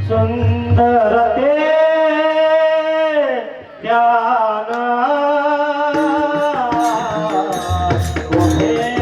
सुंदर ते ध्यान उभे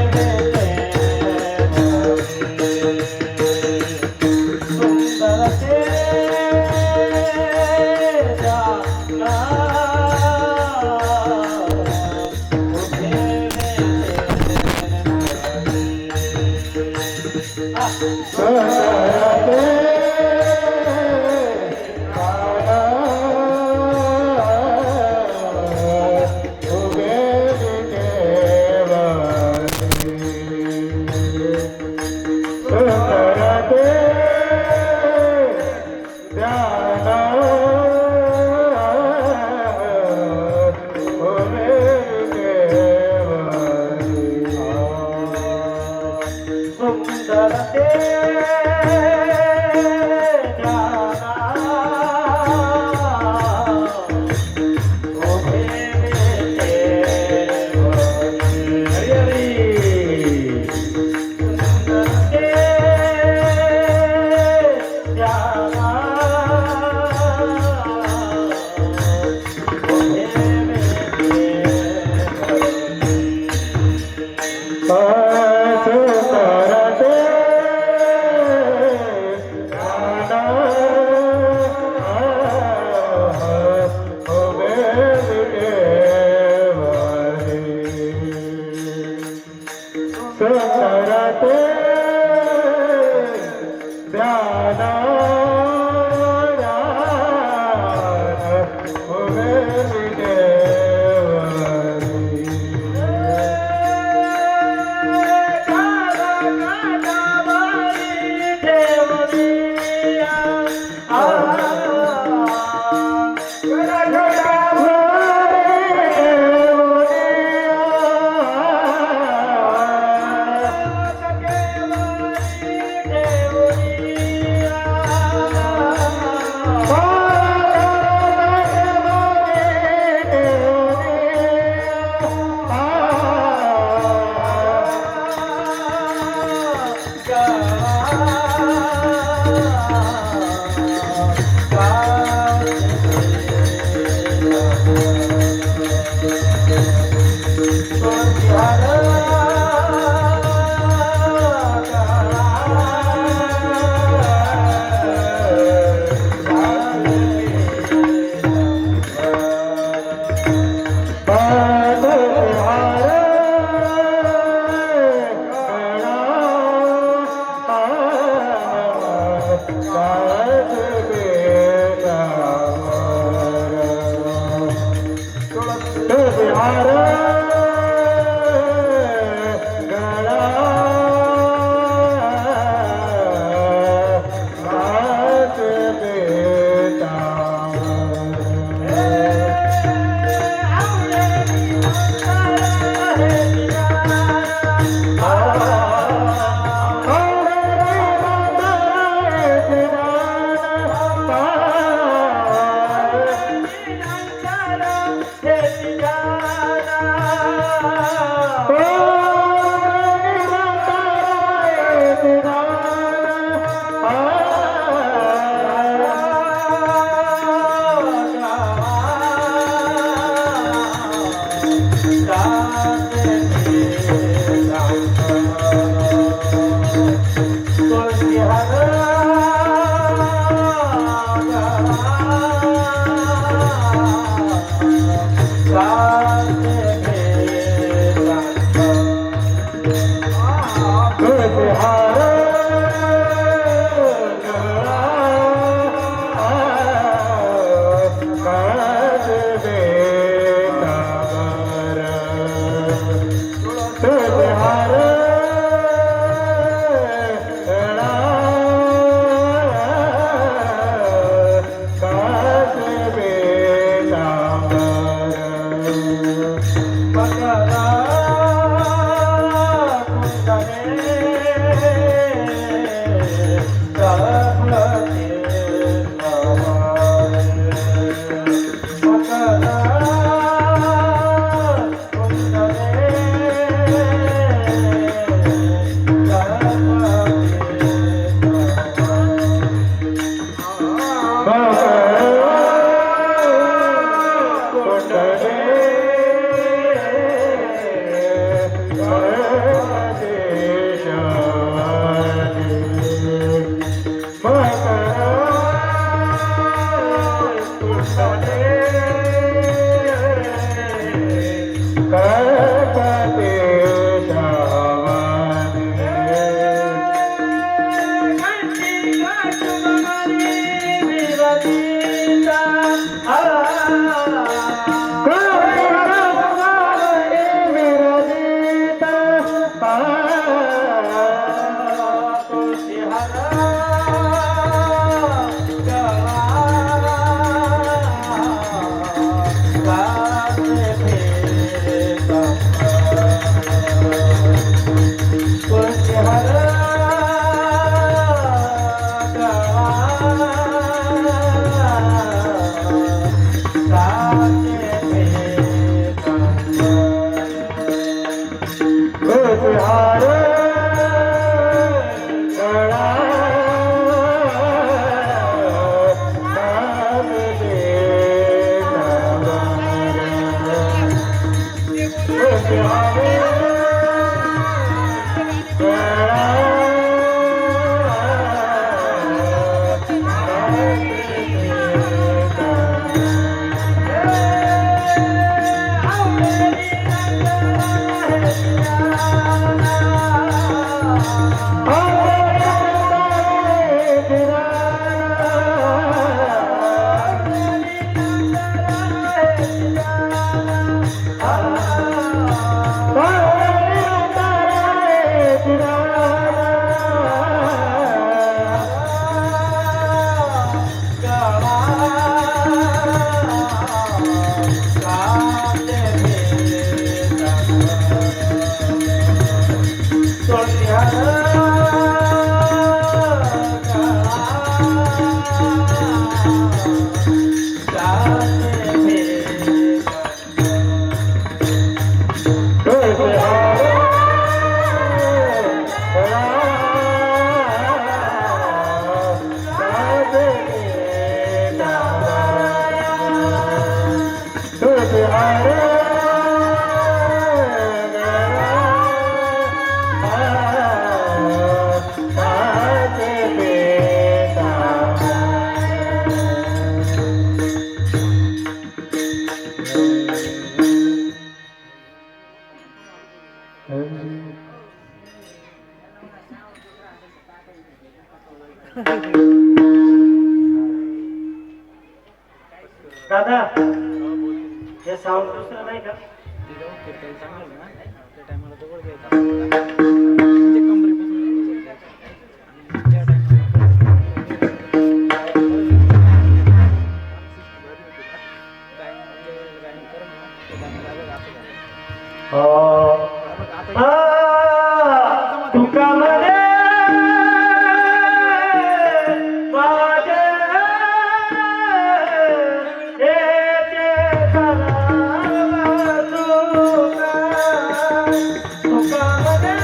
सुंदर ते ध्यान दादा हे साऊंड दुसरं नाही का? तुका म्हणे माझे येते तुका म्हणे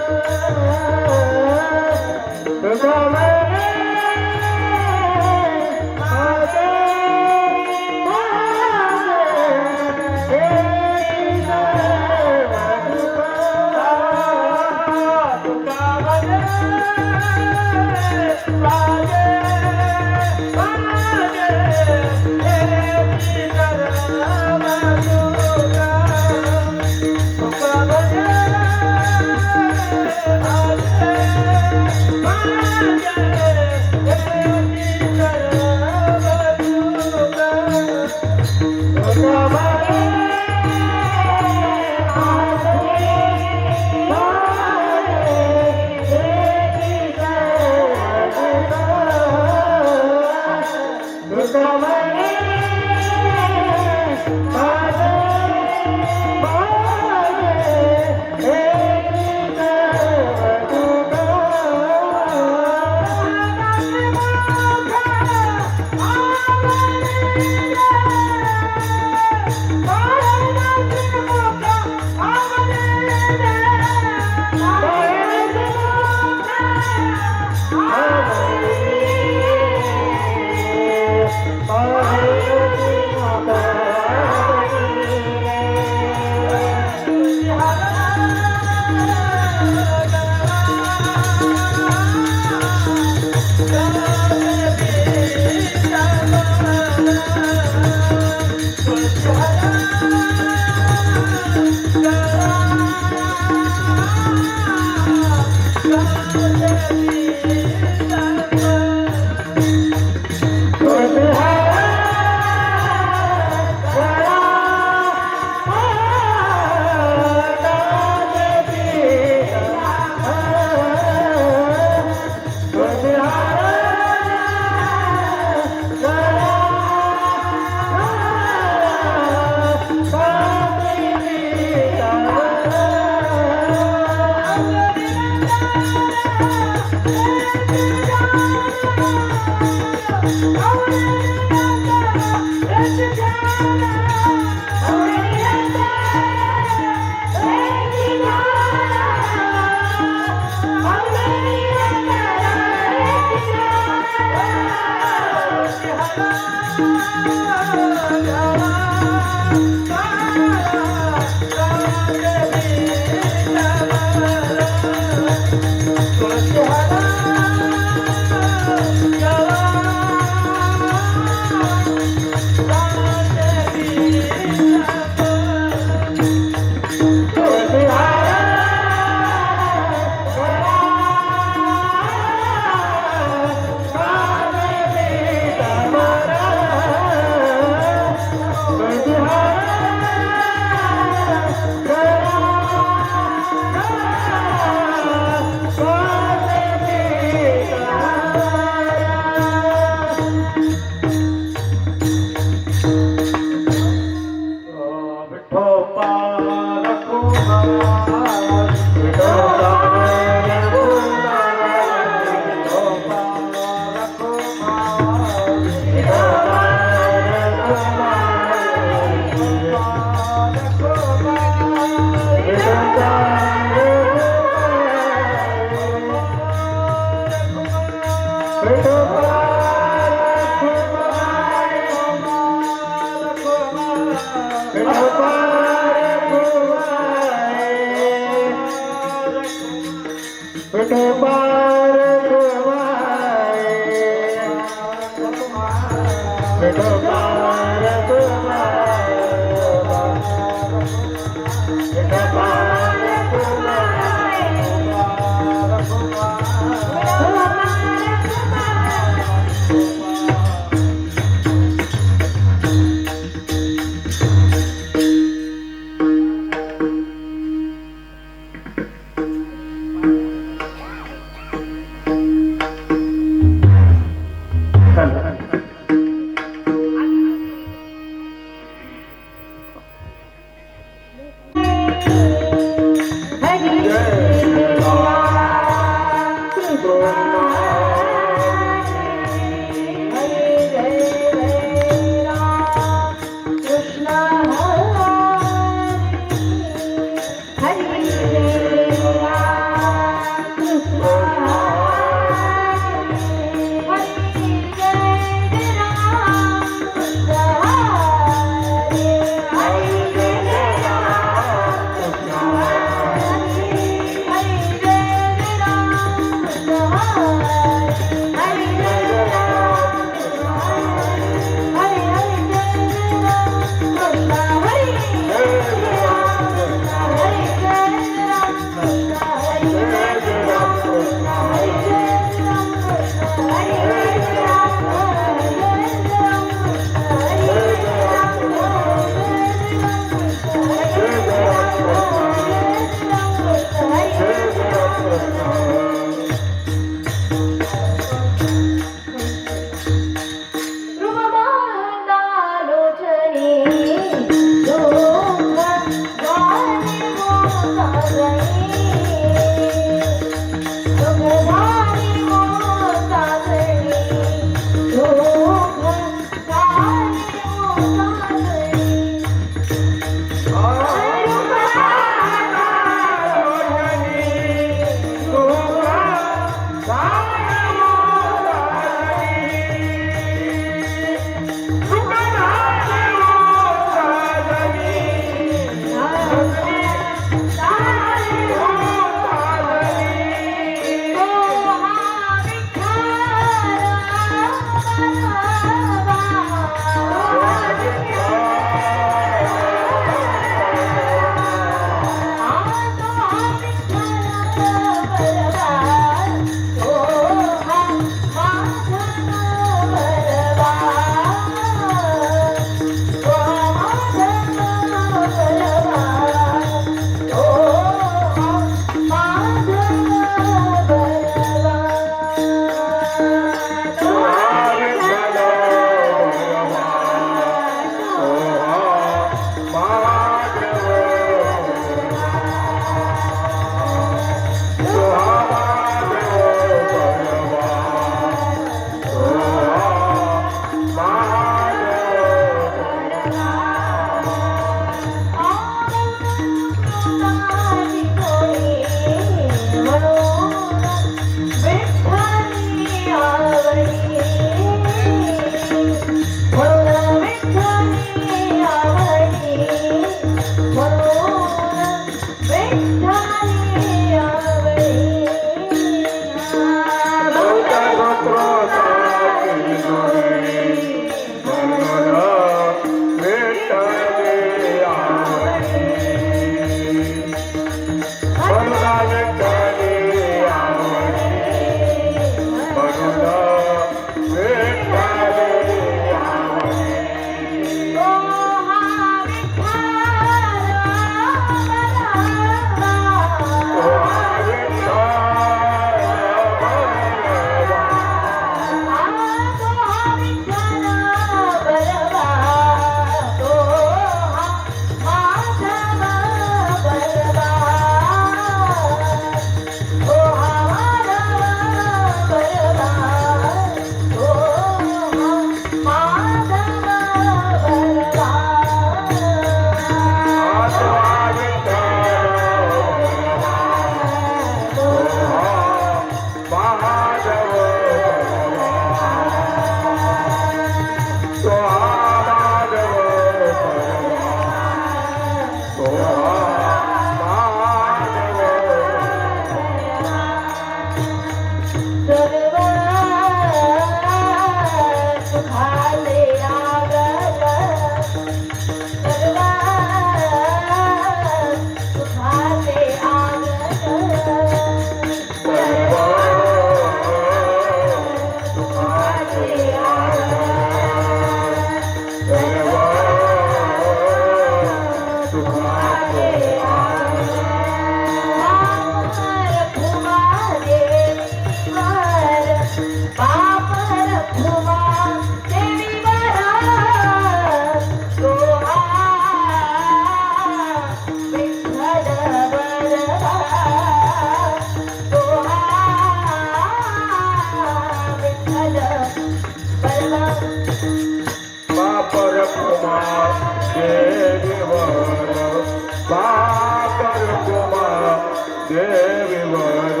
देवी वर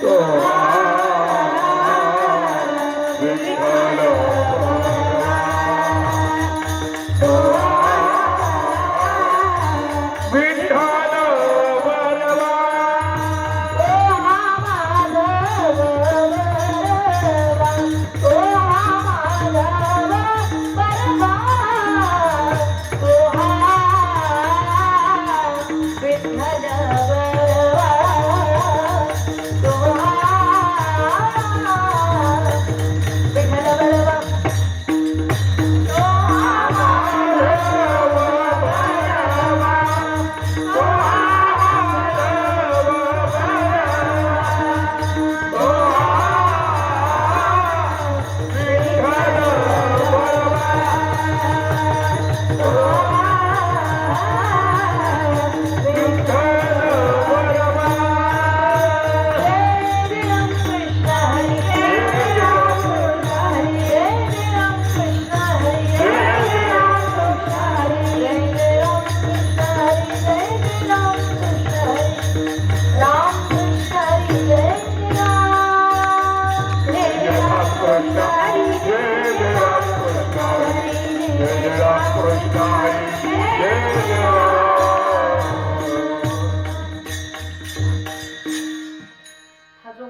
तो विठ्ठल विठ्ठल वरवा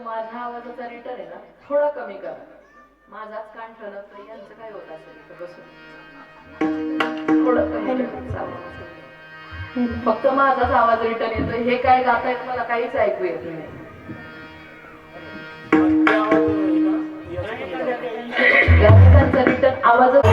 माझ्या आवाजाचा रिटर्न आहे ना थोडा कमी करा. माझाच कान ठणकतो. यांचं काय होत असेल इथं बसून थोडं कमी करा. फक्त माझाच आवाज रिटर्न येतोय. हे काय गातायत मला काहीच ऐकू येत नाही. त्यांचा रिटर्न आवाजच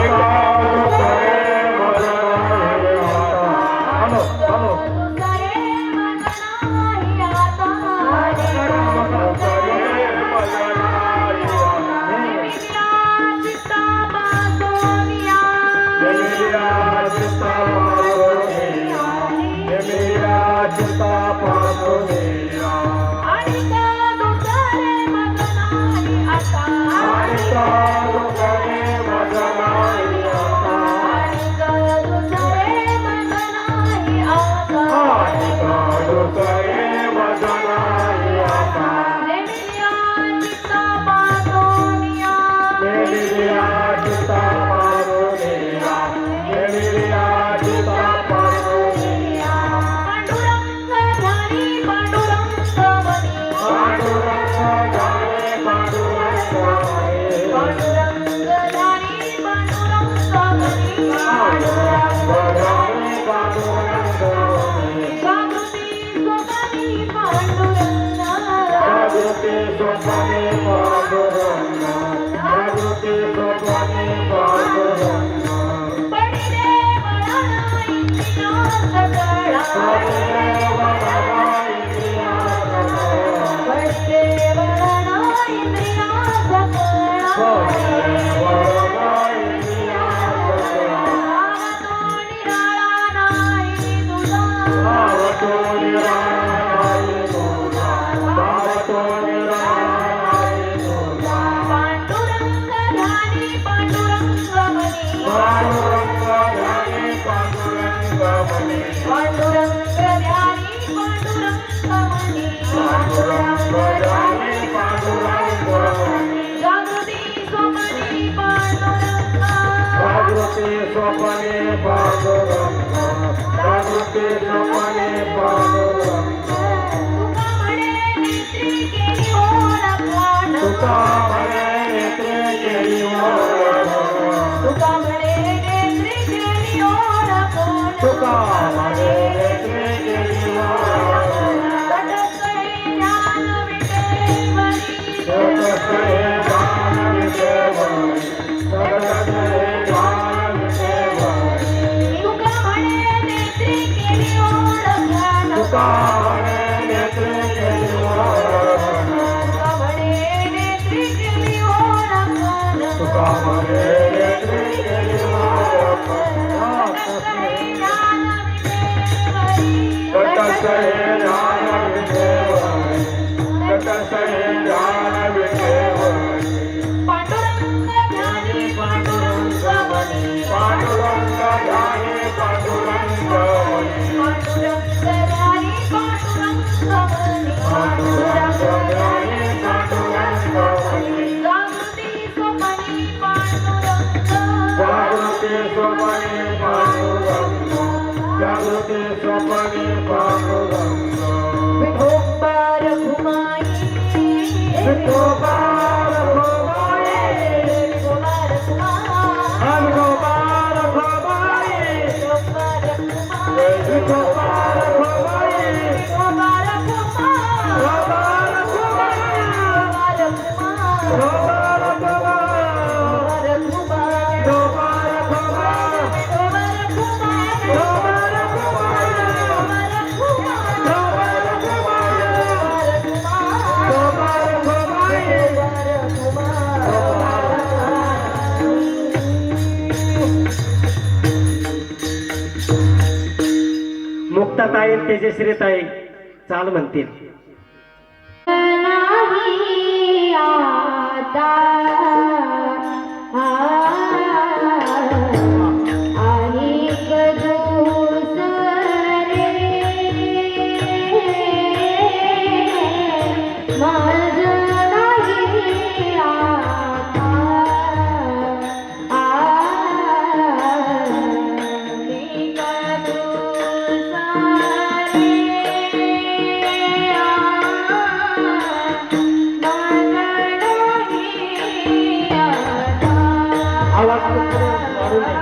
गोपाल गोबाई गोपाल कुमार अन गोपाल गोबाई गोपाल कुमार गोपाल गोबाई गोपाल कुमार गोपाल गोबाई गोपाल कुमार गोपाल गोबाई गोपाल कुमार गोपाल गोबाई गोपाल कुमार गोपाल गोबाई गोपाल कुमार गोपाल गोबाई मुक्ताताई तेजश्रीताई चाल म्हणतील नाही आता अनेक दुसरे माझं नाही आता अनेक आवाज वाढून द्या.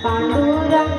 पांडुरंग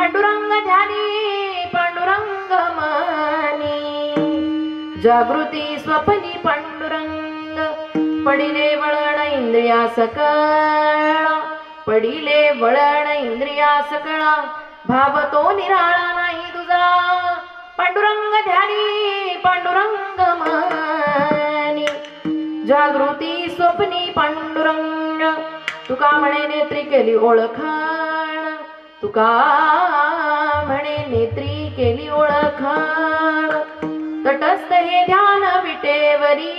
पांडुरंग ध्यानी पांडुरंग मनी जागृती स्वप्नी पांडुरंग पडिले वळण इंद्रिया सकळ पडिले वळण इंद्रिया सकळ भाव तो निराळा नाही तुझा पांडुरंग ध्यानी पांडुरंग मनी जागृती स्वप्नी पांडुरंग तुका म्हणे नेत्री केली ओळखाण तुका म्हणे नेत्री केली ओळखाण तटस्थ हे ध्यान विटेवरी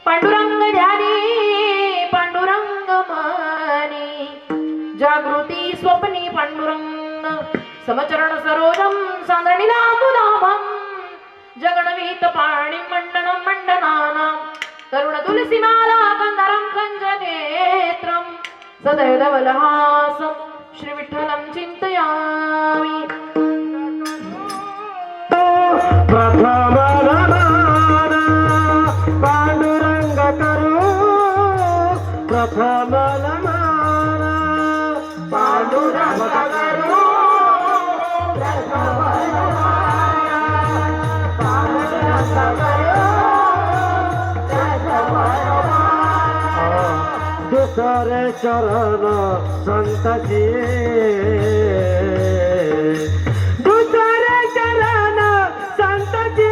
पांडुरंग ध्यानी पांडुरंग मनी जागृती स्वप्नी पांडुरंग समचरण सरोजम सांदणीला मुदाभम जगणवीत पाणी मंडनं मंडनानां तरुण तुलसीमाला कंदरं कंजनेत्रं सदैव धवलहासं श्री विठ्ठलं चिन्तयामि प्रथम नमन पांडुरंग करू प्रथम नमन पांडुरंग करू दुसरे चरण संतजी दुसरे चरण संतजी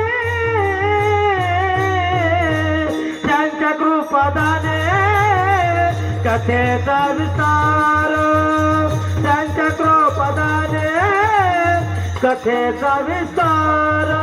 त्यांच्या कृपदाने कथेचा विस्तार त्यांच्या कृपदाने कथेचा विस्तार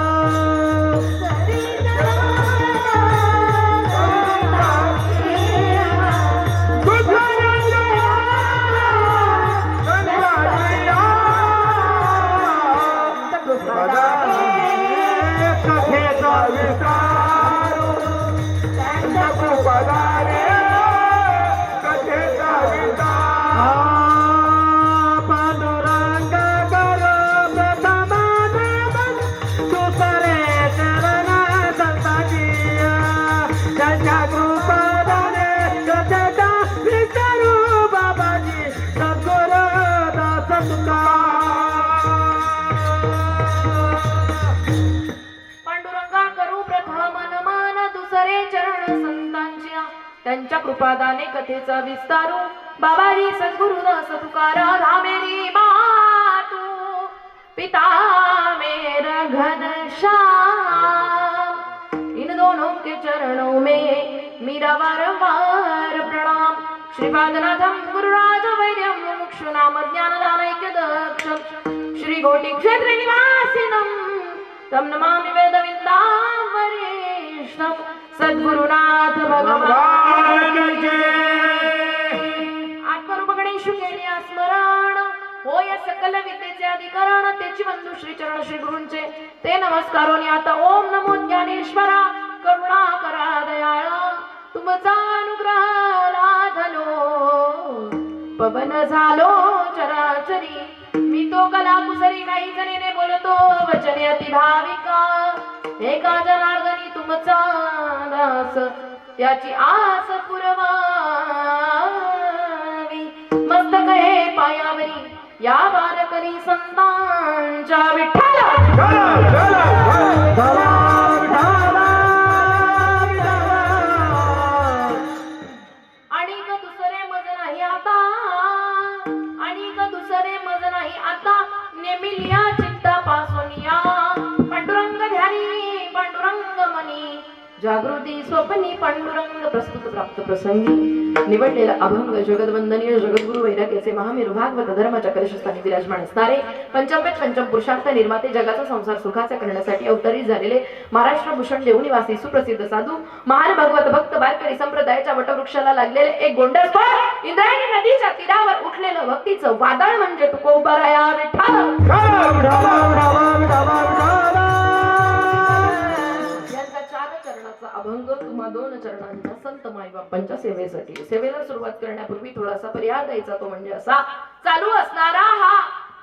त्यांच्या कृपादाने कथेचा विस्तारू बाबाजी सद्गुरुदास तुकाराम धामेरी मातू पिता मेरा घनश्याम इन दोनों के चरणों में मेरा बारंबार प्रणाम श्रीपादनाथम गुरुराज वैद्यम मुक्षुनाम ज्ञानदानैक्य दक्षम श्री घोटी क्षेत्र निवासिनम तम नमामि वेदविंदाम वरिष्ठम सद्गुरुनाथ भगवान आत्मरूप गणेशु केले स्मरण होय सकल विद्येचे अधिकरण त्याची बंधू श्री चरण श्री गुरूंचे ते नमस्कारोनी आता ओम नमो ज्ञानेश्वरा करुणा करा दयाळा तुमचा अनुग्रह लाधलो पवन झालो चराचरी मी तो कला कुसरी काही जणीने बोलतो वचने अति भाविका एका जनार्दनी तुमचा दास त्याची आस पुरवावी मस्तक हे पायावरी या बालकरी संतांच्या विठ्ठला आणि का दुसरे मज नाही आता आणि का दुसरे मज नाही आता नेमिलिया चित्तापासून या पांडुरंग ध्यानी पांडुरंग मनी जागृती स्वप्नी पांडुरंग प्रस्तुत प्राप्त प्रसंगी निवडलेला अभंग जगद्वंदनीय जगद्गुरु वैराग्याचे महामेरू भागवत धर्माच्या कलशस्थानी विराजमान असणारे पंचमवेद पंचम पुरुषार्थ निर्माते जगाचा संसार सुखाचा करण्यासाठी अवतरित झालेले महाराष्ट्र भूषण देवनिवासी सुप्रसिद्ध साधू महान भगवत भक्त वारकरी संप्रदायाच्या वटवृक्षाला लागलेले एक गोंडस फळ इंद्रायणी नदीच्या तीरावर उठलेलं भक्तीचं वादळ म्हणजे तुकोबराया अभंग तुम्हा दोन चरणांच्या संत माईबापांच्या सेवेसाठी सेवेला सुरुवात करण्यापूर्वी थोडासा पर्याय द्यायचा तो म्हणजे असा चालू असणारा हा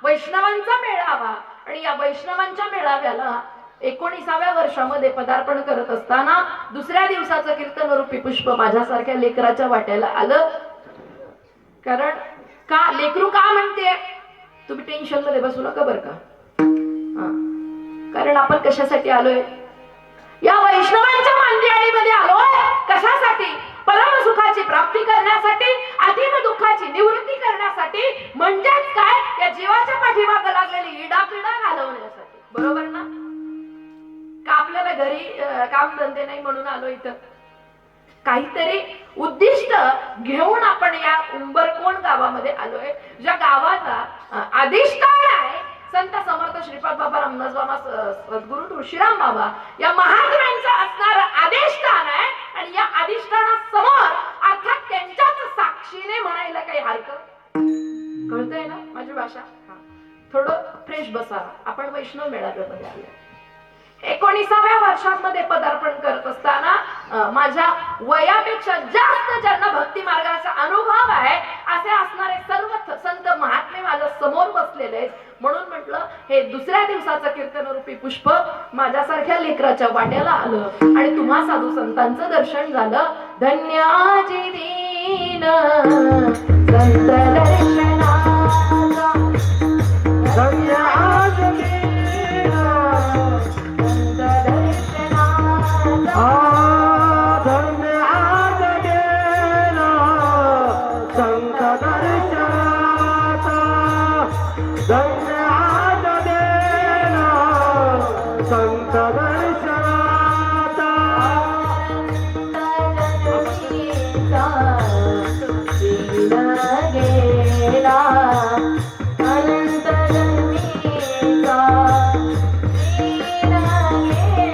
वैष्णवांचा मेळावा आणि या वैष्णवांच्या मेळाव्याला 19व्या वर्षामध्ये पदार्पण करत असताना दुसऱ्या दिवसाचं कीर्तन रूपी पुष्प माझ्यासारख्या लेकराच्या वाट्याला आलं. कारण का लेकरू का म्हणते तुम्ही टेन्शन मध्ये बसू नका बरं का. हा. कारण आपण कशासाठी आलोय? या वैष्णवांच्या मांदियाळीमध्ये आलोय कशासाठी? परमसुखाची प्राप्ती करण्यासाठी, अधीन दुःखाची निवृत्ती करण्यासाठी, म्हणजेच काय, या जीवाच्या पाठीमागे लागलेली इडापिडा घालवण्यासाठी. बरोबर ना? का आपल्याला घरी काम धंदे नाही म्हणून आलो इथं? काहीतरी उद्दिष्ट घेऊन आपण या उंबरकोण गावामध्ये आलोय, ज्या गावाचा अधिष्ठान आहे संत समर्थ श्रीपाद बाबा रामदास बाबा सद्गुरु तुळशीराम बाबा या महात्म्यांचं असणारं अधिष्ठान आहे. आणि या अधिष्ठानासमोर अर्थात त्यांच्याच साक्षीने म्हणायला काही हरकत. कळतंय ना माझी भाषा? थोडं फ्रेश बसा. आपण वैष्णव मेळाव्यामध्ये आलोय. 19व्या वर्षांमध्ये पदार्पण करत असताना माझ्या वयापेक्षा जास्त ज्यांना भक्ती मार्गाचा अनुभव आहे असे असणारे सर्व संत महात्मे माझ्या समोर बसलेले आहेत. म्हणून म्हटलं हे दुसऱ्या दिवसाचं कीर्तनरूपी पुष्प माझ्यासारख्या लेकराच्या वाट्याला आलं आणि तुम्हा साधू संतांचं दर्शन झालं. धन्याजी दीन संत दर्शनाचा, धन्याजी दीन संत दर्शनाचा, धन्य आज गेला संत दर्शनाचा, धन्य आज गेला संत दर्शनाचा. गेला अनंत जन्मीचा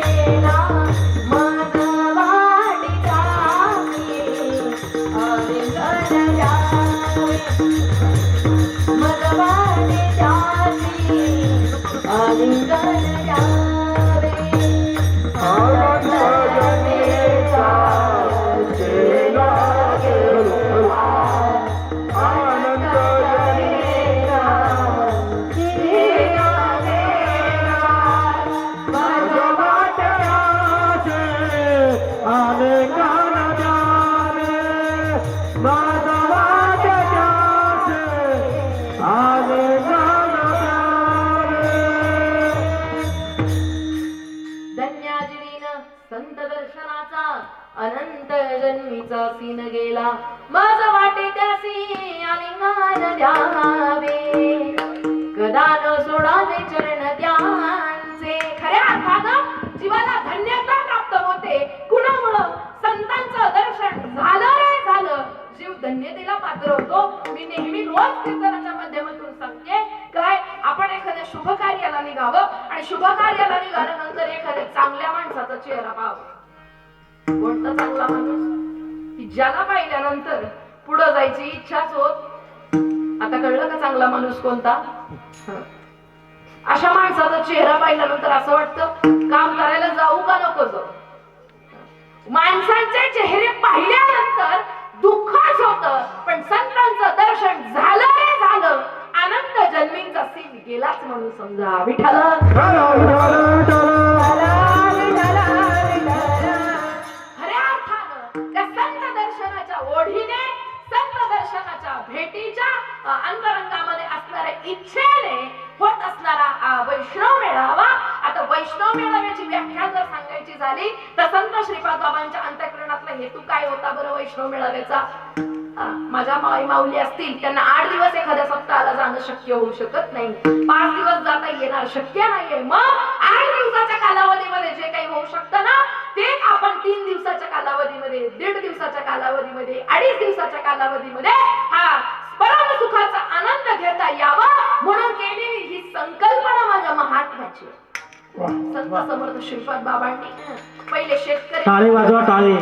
गेला मग वाटिका आलिंगन जावे, मग वाटिका आलिंगन जावे. संत दर्शनाचा अनंत जन्मीचा सीन गेला, माझ वाटे त्यासी आलिंगन द्यावे, कदा न सोडावे चरण त्यांचे. खऱ्या अर्थानं जीवाला धन्यता प्राप्त होते. कुणामुळं? संतांचं दर्शन झालं रे झालं, जीव धन्यतेला पात्र होतो. मी नेहमी रोज कीर्तनाच्या माध्यमातून सांगते काय, आपण एखाद्या शुभ कार्याला निघावं आणि शुभ कार्याला निघाल्यानंतर एखाद्या चांगल्या माणसाचा चेहरा पाहावा. कोणता चांगला माणूस की ज्याला पाहिल्यानंतर पुढे जायची इच्छाच होत. आता कळलं का चांगला माणूस कोणता? अशा माणसाचा चेहरा पाहिल्यानंतर असं वाटतं काम करायला जाऊ का नको जाऊ. माणसांचे चेहरे पाहिल्यानंतर दुःखच होत, पण संतांचं दर्शन झालं रे झालं, अनंत जन्मींचा सीन गेलाच म्हणून समजा. विठ्ठल खऱ्या अर्थानं त्या संत दर्शनाच्या ओढीने, संत दर्शनाच्या भेटीच्या अंतरंगामध्ये असणाऱ्या इच्छेने होत असणारा वैष्णव मेळावा. आता वैष्णव मेळाव्याची व्याख्या जर सांगायची झाली तर संत श्रीपाद बाबांच्या अंतःकरणातला हेतू काय होता बरं वैष्णव मेळाव्याचा? माझ्या माई माऊली असतील त्यांना 8 दिवस एखाद्या सप्ताहाला जाणं शक्य होऊ शकत नाही, 5 दिवस जाता येणार शक्य नाहीये. मग 8 दिवसाच्या कालावधीमध्ये जे काही होऊ शकतं ना ते आपण 3 दिवसाच्या कालावधीमध्ये, 1.5 दिवसाच्या कालावधीमध्ये, 2.5 दिवसाच्या कालावधीमध्ये हा परम सुखाचा आनंद घेता यावा म्हणून केलेली ही संकल्पना माझ्या महात्म्याची. संत समर्थ श्रीपाद बाबांनी पहिले शेतकरी, टाळी वाजवा टाळी,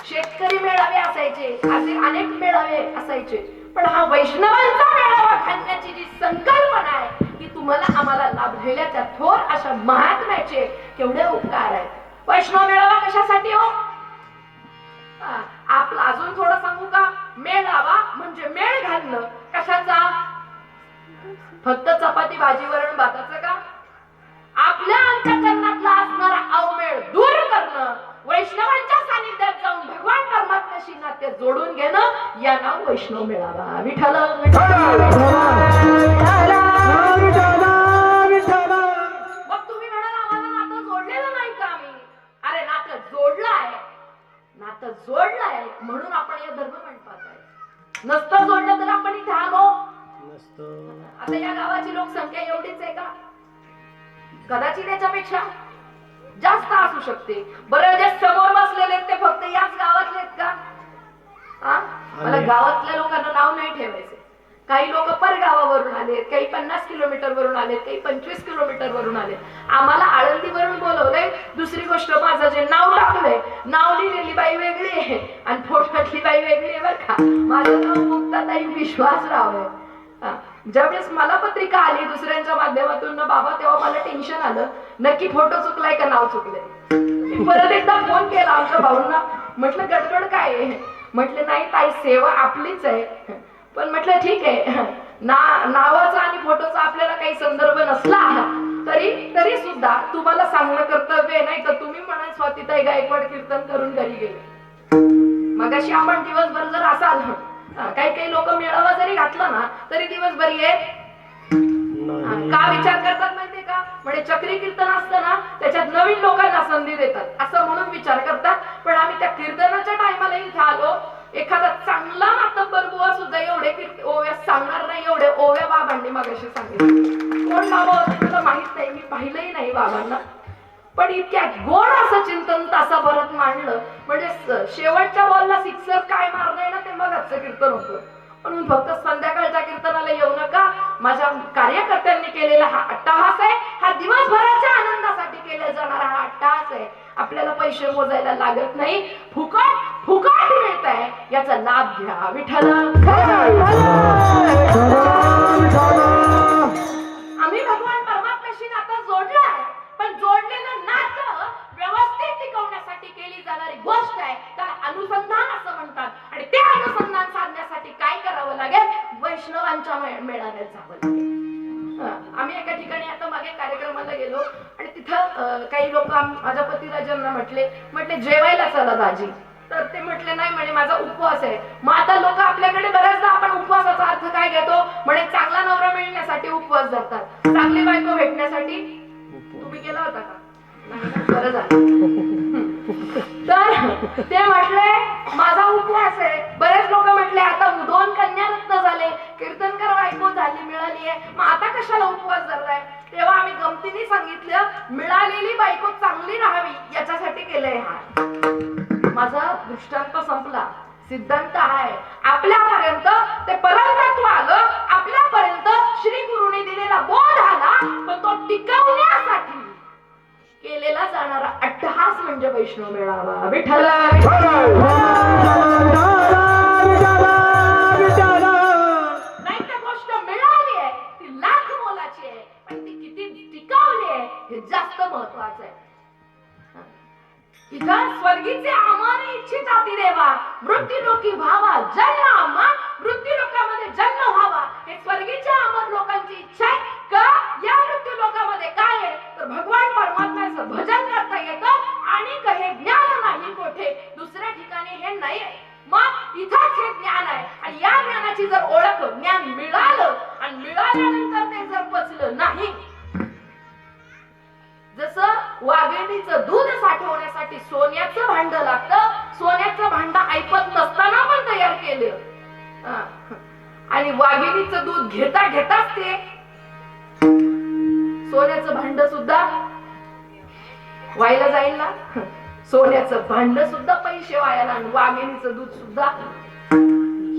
शेतकरी मेळावे असायचे, असे अनेक मेळावे असायचे, पण हा वैष्णवांचा मेळावा घालण्याची जी संकल्पना आहे की तुम्हाला आम्हाला लाभलेल्या त्या थोर अशा महात्म्याचे केवढे उपकार आहेत. वैष्णव मेळावा कशासाठी हो? आपलं अजून थोडं सांगू का? मेळावा म्हणजे मेळ घालणं. कशाचा? फक्त चपाती भाजी वरण भाताचं का? आपल्या अंतःकरणातला असणारा अवमेळ दूर करणं, वैष्णवांच्या सानिध्यात जाऊन भगवान परमात्म्याशी परमात्म्याशी नाते जोडून घेणं या नाव वैष्णव मेळावा. विठ्ठल मग तुम्ही म्हणाल आम्हाला नातं जोडलेलं नाही का आम्ही? अरे नातं जोडलंय, नातं जोडलंय म्हणून आपण या धर्म मंडपात आहे. नसतं जोडलं तर आपण इथे आलो. आता या गावाची लोकसंख्या एवढीच आहे का? कदाचित याच्यापेक्षा जास्त असू शकते. बरं जे समोर बसलेले ते फक्त याच गावातले आहेत का? मला गावातल्या लोकांना नाव नाही ठेवायचे. काही लोक परगावावरून आले, काही 50 किलोमीटर वरून आले, काही 25 किलोमीटर वरून आले. आम्हाला आळंदीवरून बोलवलंय. दुसरी गोष्ट माझं जे नाव टाकलंय, नाव लिहिलेली बाई वेगळी आहे आणि फोटोतली बाई वेगळी आहे बरं का. माझं नाव मुक्ताताई विश्वासराव आहे. ज्यावेळेस मला पत्रिका आली दुसऱ्यांच्या माध्यमातून ना बाबा, तेव्हा मला टेन्शन आलं, नक्की फोटो चुकलाय का नाव चुकलंय. परत एकदा फोन केला आमच्या भाऊंना, म्हटलं गडबड काय आहे? म्हटलं नाही ताई, सेवा आपलीच आहे. पण म्हटलं ठीक आहे, नावाचा आणि फोटोचा आपल्याला काही संदर्भ नसला तरी सुद्धा तुम्हाला सांगणं कर्तव्य आहे. नाही तर तुम्ही म्हणाल स्वातीताई गायकवाड कीर्तन करून घरी गेले. मगाशी आपण दिवसभर जर असाल, काही लोक मेळावा जरी घातला ना तरी दिवसभर येत का विचार करतात माहितीये का? म्हणजे चक्री कीर्तन असतं ना त्याच्यात नवीन लोकांना संधी देतात असं म्हणून विचार करतात. पण आम्ही त्या कीर्तनाच्या टायमाला इथे आलो. एखादा चांगला मातब्बर बुवा सुद्धा एवढे ओव्या सांगणार नाही, एवढे ओव्या बाबांनी मगाशी सांगितले. कोण बाबा होते तुला माहित नाही, मी पाहिलंही नाही बाबांना. पण इतक्या गोड असं चिंतन तासाभरात मांडलं. म्हणजे शेवटच्या बॉलला सिक्सर काय मारलंय ना ते मगाचं कीर्तन होतं. म्हणून फक्त संध्याकाळच्या कीर्तनाला येऊ नका. माझ्या कार्यकर्त्यांनी केलेला हा अट्टहास आहे. हा दिवसभराच्या आनंदासाठी केला जाणारा हा अट्टहास आहे. आपल्याला पैसे मोजायला लागत नाही, फुकट मिळत आहे, याचा लाभ घ्या. विठ्ठल आम्ही भगवान परमात्म्याशी नातं जोडलंय, पण जोडलेलं नातं व्यवस्थित टिकवण्यासाठी केली जाणारी गोष्ट आहे त्याला अनुसंधान असं म्हणतात. आणि ते अनुसंधान साधण्यासाठी काय करावं लागेल? वैष्णवांच्या मेळाव्यात जावं लागेल. आम्ही एका ठिकाणी आता मागे कार्यक्रमाला गेलो आणि तिथं काही लोक माझ्या पतिराजांना म्हटले जेवायला चला दाजी. तर ते म्हटले नाही म्हणे माझा उपवास आहे. मग आता लोक आपल्याकडे बऱ्याचदा आपण उपवासाचा अर्थ काय घेतो? म्हणे चांगला नवरा मिळण्यासाठी उपवास धरतात, चांगली बायको भेटण्यासाठी. तुम्ही केला होता का? बरं झालं. तर ते म्हटले माझा उपवास आहे. बरेच लोक म्हटले आता 2 कन्यारत्न झाले, कीर्तनकर बायको झाली मिळाली आहे, मग आता कशाला उपवास धरलाय? तेव्हा आम्ही गमतीने सांगितलं मिळालेली बायको चांगली राहावी याच्यासाठी केलंय. हा माझा दृष्टांत संपला. सिद्धांत आहे आपल्यापर्यंत ते परमतत्व आलं, आपल्यापर्यंत श्री गुरुने दिलेला बोध आला, पण तो टिकवण्यासाठी केलेला जाणारा अट्टहास म्हणजे वैष्णव मेळावा. विठ्ठल नाही तर गोष्ट मिळाली आहे ती लाख मोलाची आहे, पण ती किती टिकवली आहे हे जास्त महत्वाचं आहे. इथं स्वर्गीचे आम्हाने इच्छित आती देवा, मृत्यूलोकी व्हावा जन्म आम्हा, मृत्यूलोकामध्ये जन्म व्हावा हे स्वर्गीच्या अमर लोकांची इच्छा आहे. का या मृत्यूलोकामध्ये काय आहे तर भगवान परमात्म्याचं भजन करता येतं आणि हे ज्ञान नाही कोठे दुसऱ्या ठिकाणी हे नाही आहे. मग इथंच हे ज्ञान आहे आणि या ज्ञानाची जर ओळख ज्ञान मिळालं आणि मिळाल्यानंतर ते जर पचलं नाही, जसं वाघिणीचं दूध साठवण्यासाठी सोन्याचं भांड लागतं, सोन्याचं भांड ऐपत नसताना पण तयार केलं आणि वाघिणीचं दूध घेता घेताच ते सोन्याचं भांड सुद्धा व्हायला जाईल ना. सोन्याचं भांड सुद्धा पैसे व्हायला आणि वाघिणीचं दूध सुद्धा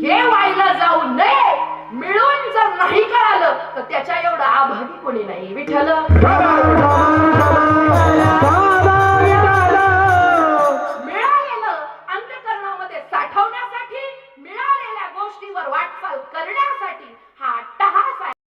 हे व्हायला जाऊ नये. मिळून जर नाही कळालं तर त्याच्या एवढं आभारी कोणी नाही. विठ्ठल